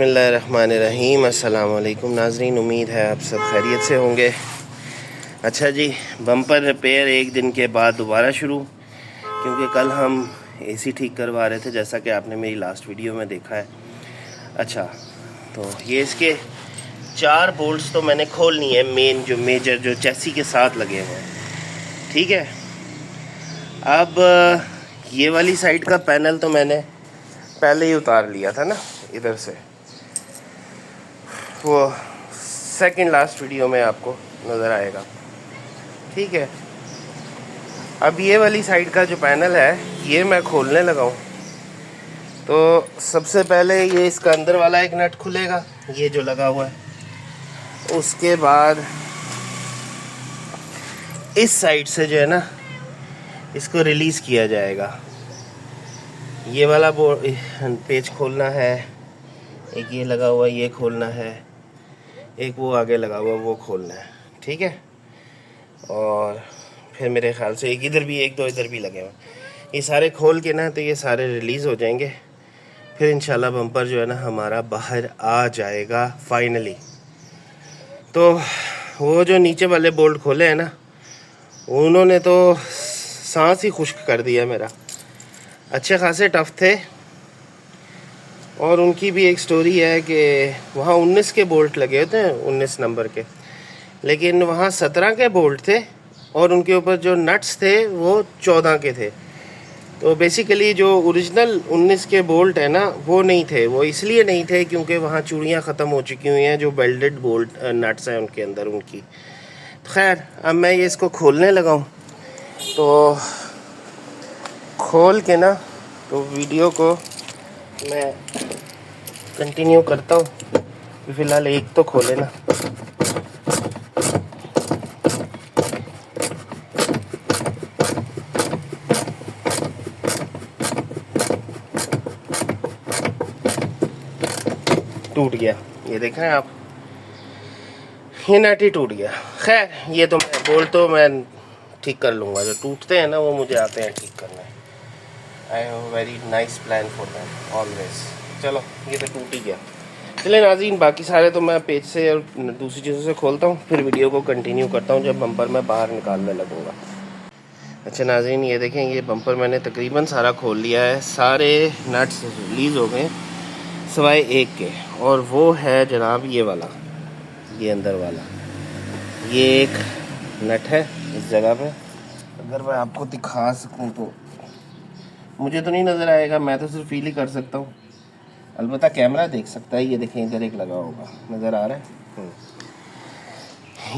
बिस्मिल्लाहिर्रहमानिर्रहीम। अस्सलाम वालेकुम नाज़रीन, उम्मीद है आप सब खैरियत से होंगे। अच्छा जी, बम्पर रिपेयर एक दिन के बाद दोबारा शुरू, क्योंकि कल हम एसी ठीक करवा रहे थे, जैसा कि आपने मेरी लास्ट वीडियो में देखा है। अच्छा, तो ये इसके 4 बोल्ट्स तो मैंने खोलनी है, मेजर जो चैसी के साथ लगे हुए हैं, ठीक है। अब ये वाली साइड का पैनल तो मैंने पहले ही उतार लिया था ना, इधर से, वो सेकंड लास्ट वीडियो में आपको नज़र आएगा, ठीक है। अब ये वाली साइड का जो पैनल है ये मैं खोलने लगा हूँ। तो सबसे पहले ये इसका अंदर वाला एक नट खुलेगा, ये जो लगा हुआ है। उसके बाद इस साइड से जो है ना, इसको रिलीज़ किया जाएगा। ये वाला पेज खोलना है, एक ये लगा हुआ ये खोलना है, एक वो आगे लगा हुआ वो खोलना है, ठीक है। और फिर मेरे ख्याल से एक इधर भी, एक दो इधर भी लगे हुए। ये सारे खोल के ना, तो ये सारे रिलीज़ हो जाएंगे। फिर इंशाल्लाह बम्पर जो है ना हमारा बाहर आ जाएगा फाइनली। तो वो जो नीचे वाले बोल्ट खोले हैं ना, उन्होंने तो सांस ही खुश्क कर दिया मेरा। अच्छे खासे टफ थे, और उनकी भी एक स्टोरी है कि वहाँ 19 के बोल्ट लगे होते हैं, 19 नंबर के, लेकिन वहाँ 17 के बोल्ट थे, और उनके ऊपर जो नट्स थे वो 14 के थे। तो बेसिकली जो ओरिजिनल 19 के बोल्ट है ना, वो नहीं थे। वो इसलिए नहीं थे क्योंकि वहाँ चूड़ियाँ ख़त्म हो चुकी हुई हैं, जो बेल्टेड बोल्ट नट्स हैं उनके अंदर उनकी। खैर, अब मैं ये इसको खोलने लगा हूँ। तो खोल के ना, तो वीडियो को मैं कंटिन्यू करता हूँ। फ़िलहाल एक तो खोले ना। टूट गया, ये देख रहे हैं आप, ये नट ही टूट गया। खैर, ये तो मैं बोल्ट तो मैं ठीक कर लूँगा, जो टूटते हैं ना वो मुझे आते हैं ठीक करने। I have very nice plan for that always. चलो, ये तो टूट ही गया। चलिए नाज़रीन, बाकी सारे तो मैं पेज से और दूसरी चीज़ों से खोलता हूँ, फिर वीडियो को कंटिन्यू करता हूँ जब बम्पर मैं बाहर निकालने लगूँगा। अच्छा नाज़रीन, ये देखें, ये बम्पर मैंने तकरीबन सारा खोल लिया है। सारे नट्स रिलीज़ हो गए सिवाय एक के, और वो है जनाब ये वाला, ये अंदर वाला। ये एक नट है इस जगह पे। अगर मैं आपको दिखा सकूं तो मुझे तो नहीं नज़र आएगा, मैं तो सिर्फ फील ही कर सकता हूँ। अलबत्ता कैमरा देख सकता है। ये देखें, इधर एक लगा होगा, नज़र आ रहा है।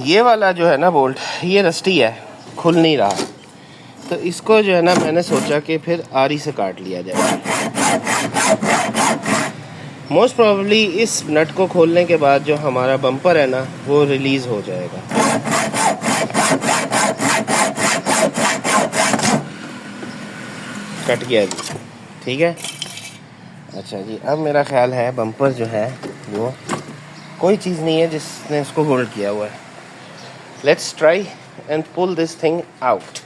ये वाला जो है ना बोल्ट, ये रस्टी है, खुल नहीं रहा। तो इसको जो है ना, मैंने सोचा कि फिर आरी से काट लिया जाए। मोस्ट प्रोबेबली इस नट को खोलने के बाद जो हमारा बम्पर है ना, वो रिलीज़ हो जाएगा। कट गया जी, ठीक है। अच्छा जी, अब मेरा ख्याल है बम्पर जो है वो कोई चीज़ नहीं है जिसने उसको होल्ड किया हुआ है। Let's try and pull this thing out.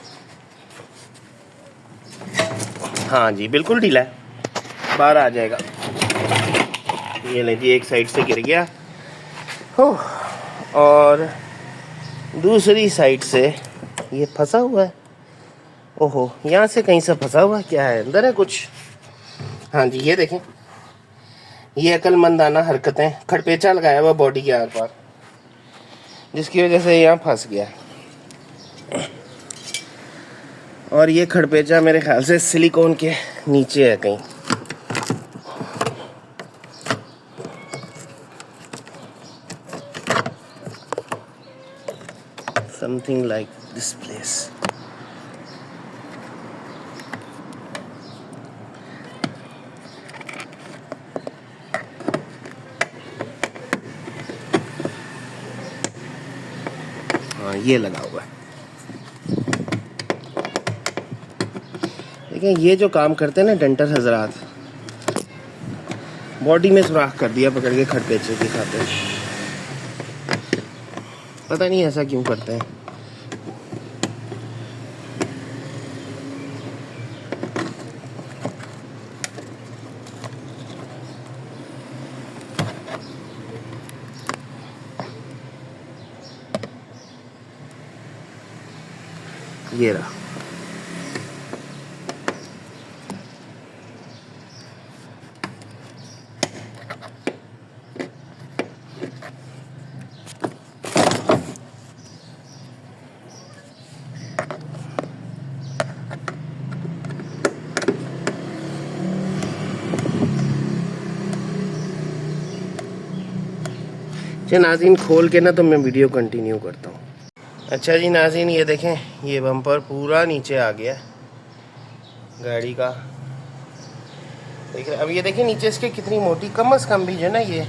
हाँ जी, बिल्कुल ढीला है, बाहर आ जाएगा। ये ले जी, एक साइड से गिर गया हो, और दूसरी साइड से ये फंसा हुआ है। ओहो, यहाँ से कहीं से फंसा हुआ है, क्या है अंदर है कुछ? हाँ जी, ये देखें, ये अक्लमंदाना हरकतें, खड़पेचा लगाया हुआ बॉडी के आर पार, जिसकी वजह से यहाँ फंस गया। और ये खड़पेचा मेरे ख्याल से सिलिकॉन के नीचे है कहीं। Something like this place. हाँ, ये लगा हुआ है। देखिए, ये जो काम करते हैं ना डेंटर हजरात, बॉडी में सुराख कर दिया पकड़ के खड़पेचे की खातिर। पता नहीं ऐसा क्यों करते हैं। ये रहा। अच्छा नाज़रीन, खोल के ना तो मैं वीडियो कंटिन्यू करता हूँ। अच्छा जी नाज़रीन, ये देखें, ये बम्पर पूरा नीचे आ गया गाड़ी का। देख रहे अब ये देखें नीचे इसके कितनी मोटी, कम से कम भी जो है ना ये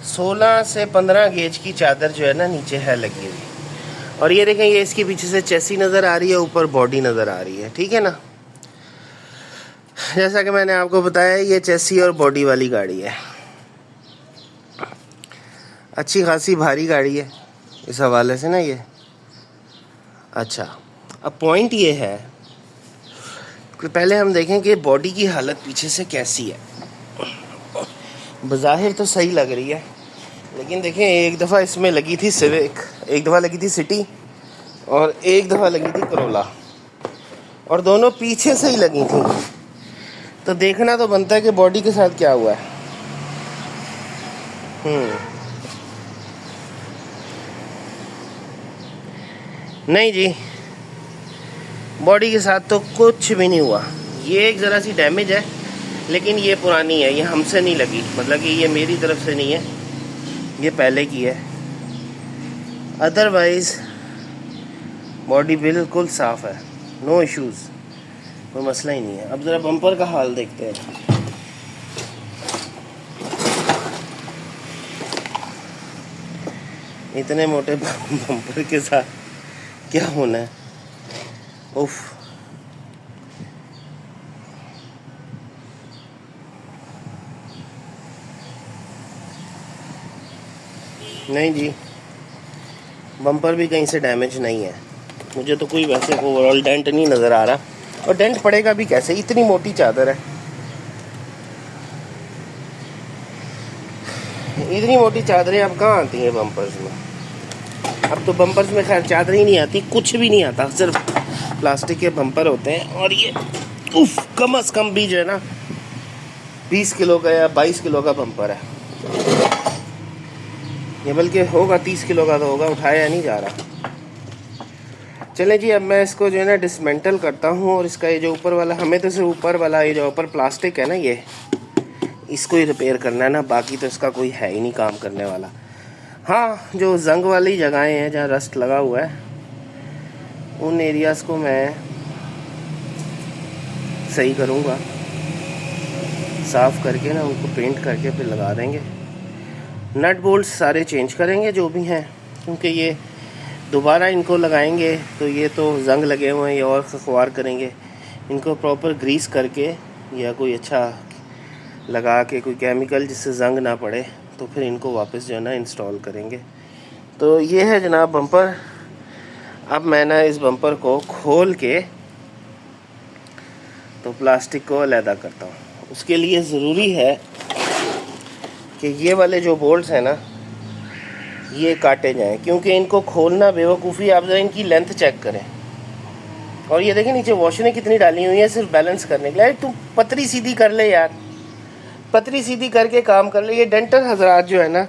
16 से 15 गेज की चादर जो है ना नीचे है लगी हुई। और ये देखें, ये इसके पीछे से चेसी नज़र आ रही है, ऊपर बॉडी नज़र आ रही है, ठीक है ना। जैसा कि मैंने आपको बताया, ये चेसी और बॉडी वाली गाड़ी है, अच्छी खासी भारी गाड़ी है इस हवाले से ना ये। अच्छा, अब पॉइंट ये है कि पहले हम देखें कि बॉडी की हालत पीछे से कैसी है। बज़ाहिर तो सही लग रही है, लेकिन देखें एक दफ़ा इसमें लगी थी सिविक, एक दफ़ा लगी थी सिटी और एक दफ़ा लगी थी करोला, और दोनों पीछे से ही लगी थी। तो देखना तो बनता है कि बॉडी के साथ क्या हुआ है। नहीं जी, बॉडी के साथ तो कुछ भी नहीं हुआ। ये एक ज़रा सी डैमेज है, लेकिन ये पुरानी है, ये हमसे नहीं लगी, मतलब कि ये मेरी तरफ से नहीं है, ये पहले की है। अदरवाइज़ बॉडी बिल्कुल साफ़ है, नो इश्यूज़, कोई मसला ही नहीं है। अब ज़रा बम्पर का हाल देखते हैं। इतने मोटे बम्पर के साथ क्या होना है, उफ। नहीं जी, बम्पर भी कहीं से डैमेज नहीं है, मुझे तो कोई वैसे ओवरऑल डेंट नहीं नज़र आ रहा। और डेंट पड़ेगा भी कैसे, इतनी मोटी चादर है, इतनी मोटी चादरें अब कहाँ आती हैं बम्पर्स में। अब तो बम्पर्स में खैर चादर ही नहीं आती, कुछ भी नहीं आता, सिर्फ प्लास्टिक के बम्पर होते हैं। और ये उफ, कम से कम भी जो है ना 20 किलो का या 22 किलो का बम्पर है ये, बल्कि होगा 30 किलो का तो होगा, उठाया नहीं जा रहा। चले जी, अब मैं इसको जो है ना डिसमेंटल करता हूँ, और इसका ये जो ऊपर वाला, हमें तो सिर्फ ऊपर वाला ये जो ऊपर प्लास्टिक है ना, ये इसको ही रिपेयर करना है ना, बाकी तो इसका कोई है ही नहीं काम करने वाला। हाँ, जो जंग वाली जगहें हैं जहाँ रस्ट लगा हुआ है, उन एरियाज़ को मैं सही करूँगा, साफ़ करके ना उनको पेंट करके फिर लगा देंगे। नट बोल्ट्स सारे चेंज करेंगे जो भी हैं, क्योंकि ये दोबारा इनको लगाएंगे तो ये तो जंग लगे हुए हैं, ये और खुशवार करेंगे। इनको प्रॉपर ग्रीस करके या कोई अच्छा लगा के कोई केमिकल जिससे जंग ना पड़े, तो फिर इनको वापस जो है ना इंस्टॉल करेंगे। तो ये है जनाब बम्पर। अब मैं ना इस बम्पर को खोल के तो प्लास्टिक को अलहदा करता हूँ। उसके लिए ज़रूरी है कि ये वाले जो बोल्ट्स हैं ना, ये काटे जाएं, क्योंकि इनको खोलना बेवकूफ़ी। आप जरा इनकी लेंथ चेक करें, और ये देखें नीचे वॉशरें कितनी डाली हुई हैं सिर्फ बैलेंस करने के लिए। तुम पतरी सीधी कर ले यार, पतरी सीधी करके काम कर ले। ये डेंटल हजरात जो है ना,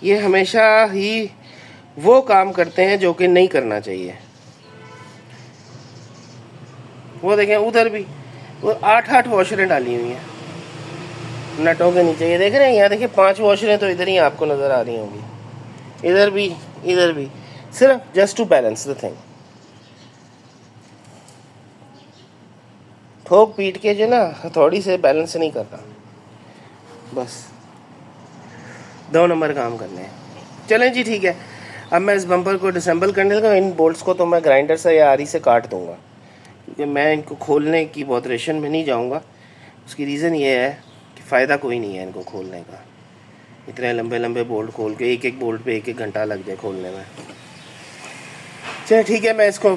ये हमेशा ही वो काम करते हैं जो कि नहीं करना चाहिए। वो देखें उधर भी वो 8-8 वॉशरें डाली हुई हैं नटों के नीचे, ये देख रहे हैं। यहाँ देखिए 5 वॉशरें तो इधर ही आपको नज़र आ रही होंगी, इधर भी, सिर्फ just to balance the thing. ठोक पीट के जो ना हथौड़ी से बैलेंस नहीं करना, बस 2 नंबर काम करने हैं। चलें जी, ठीक है। अब मैं इस बम्पर को डिसेंबल करने लगा। इन बोल्ट्स को तो मैं ग्राइंडर से या आरी से काट दूंगा, क्योंकि मैं इनको खोलने की बहुत रेशन में नहीं जाऊंगा। उसकी रीज़न ये है कि फ़ायदा कोई नहीं है इनको खोलने का। इतने लंबे लंबे बोल्ट खोल के एक बोल्ट पे 1 घंटा लग जाए खोलने में। चलिए ठीक है, मैं इसको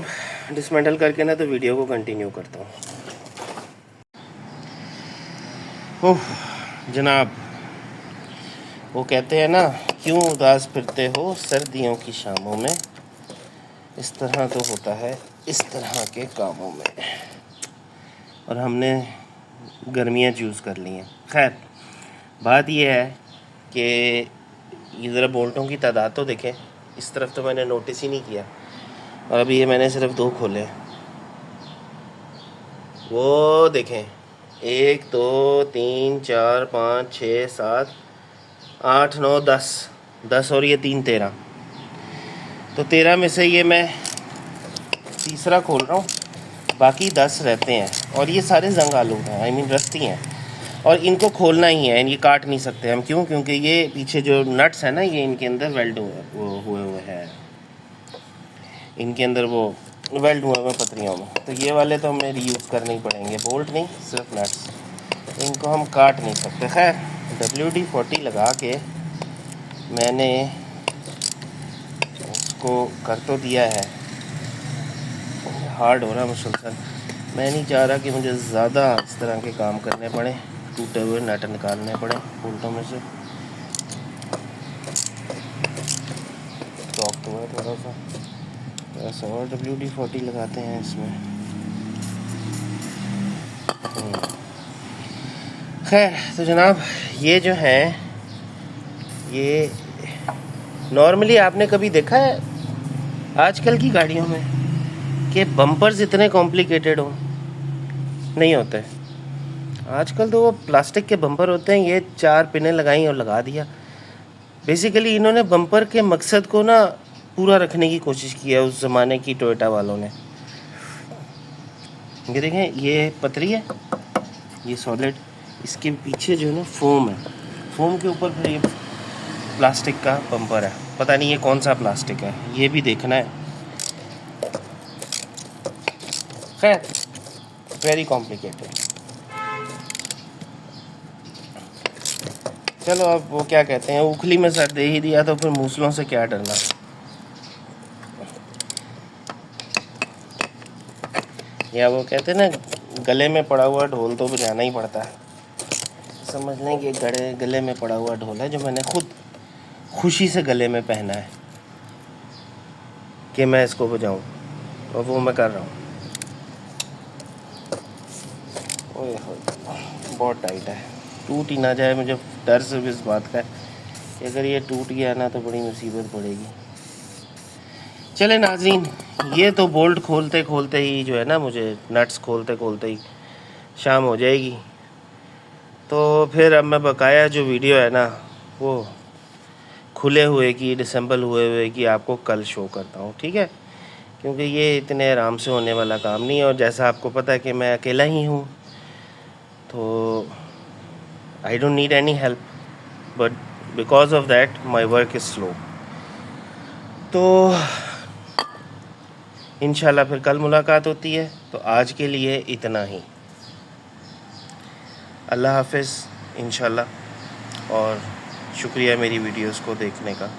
डिसमेंटल करके ना तो वीडियो को कंटिन्यू करता हूँ। ओह जनाब, वो कहते हैं ना, क्यों उदास फिरते हो सर्दियों की शामों में, इस तरह तो होता है इस तरह के कामों में, और हमने गर्मियाँ चूज़ कर ली हैं। खैर बात यह है कि ये ज़रा बोल्टों की तादाद तो देखें, इस तरफ तो मैंने नोटिस ही नहीं किया, और अभी ये मैंने सिर्फ 2 खोले हैं। वो देखें 1 2 3 4 5 6 7 8 9 10 और ये 3 13, तो 13 में से ये मैं तीसरा खोल रहा हूँ, बाकी 10 रहते हैं, और ये सारे जंग आलू हैं, आई मीन रस्ती हैं, और इनको खोलना ही है, ये काट नहीं सकते हम। क्यों? क्योंकि ये पीछे जो नट्स हैं ना, ये इनके अंदर वेल्ड हुए हैं, इनके अंदर वो वेल्ड हुए हुए पतरियों में, तो ये वाले तो हमें रीयूज़ करने ही पड़ेंगे, बोल्ट नहीं सिर्फ नट्स, इनको हम काट नहीं सकते। खैर WD-40 लगा के मैंने उसको कर तो दिया है, हार्ड हो रहा है मुसलसल। मैं नहीं चाह रहा कि मुझे ज़्यादा इस तरह के काम करने पड़े, टूटे हुए नट निकालने पड़े बोल्टों में से। सॉफ्ट हुआ थोड़ा सा और WD-40 लगाते हैं इसमें। खैर तो जनाब, ये जो है, ये नॉर्मली आपने कभी देखा है आजकल की गाड़ियों में कि बम्पर्स इतने कॉम्प्लिकेटेड हो? नहीं होते। आजकल तो वो प्लास्टिक के बम्पर होते हैं, ये 4 पिनें लगाई और लगा दिया। बेसिकली इन्होंने बम्पर के मकसद को ना पूरा रखने की कोशिश की है उस ज़माने की टोयोटा वालों ने। ये देखें, ये पतरी है, ये सॉलिड, इसके पीछे जो है ना फोम है, फोम के ऊपर फिर ये प्लास्टिक का बम्पर है। पता नहीं ये कौन सा प्लास्टिक है, ये भी देखना है। खैर वेरी कॉम्प्लिकेटेड। चलो अब वो क्या कहते हैं, उखली में सर दे ही दिया तो फिर मूसलों से क्या डरना। या वो कहते हैं ना, गले में पड़ा हुआ ढोल तो बजाना ही पड़ता है। समझ लें कि गले में पड़ा हुआ ढोल है जो मैंने खुद खुशी से गले में पहना है कि मैं इसको बजाऊं, और वो मैं कर रहा हूँ। ओए होए बहुत टाइट है, टूट ही ना जाए। मुझे डर सिर्फ इस बात का है कि अगर ये टूट गया ना तो बड़ी मुसीबत पड़ेगी। चले नाज़रीन, ये तो बोल्ट खोलते खोलते ही जो है ना, मुझे नट्स खोलते खोलते ही शाम हो जाएगी। तो फिर अब मैं बकाया जो वीडियो है ना, वो खुले हुए की, डिसेंबल हुए हुए की आपको कल शो करता हूँ, ठीक है? क्योंकि ये इतने आराम से होने वाला काम नहीं है, और जैसा आपको पता है कि मैं अकेला ही हूँ, तो I don't need any help, but because of that my work is slow. तो इंशाल्लाह फिर कल मुलाकात होती है। तो आज के लिए इतना ही, अल्लाह हाफ़िज़ इंशाल्लाह, और शुक्रिया मेरी वीडियोस को देखने का।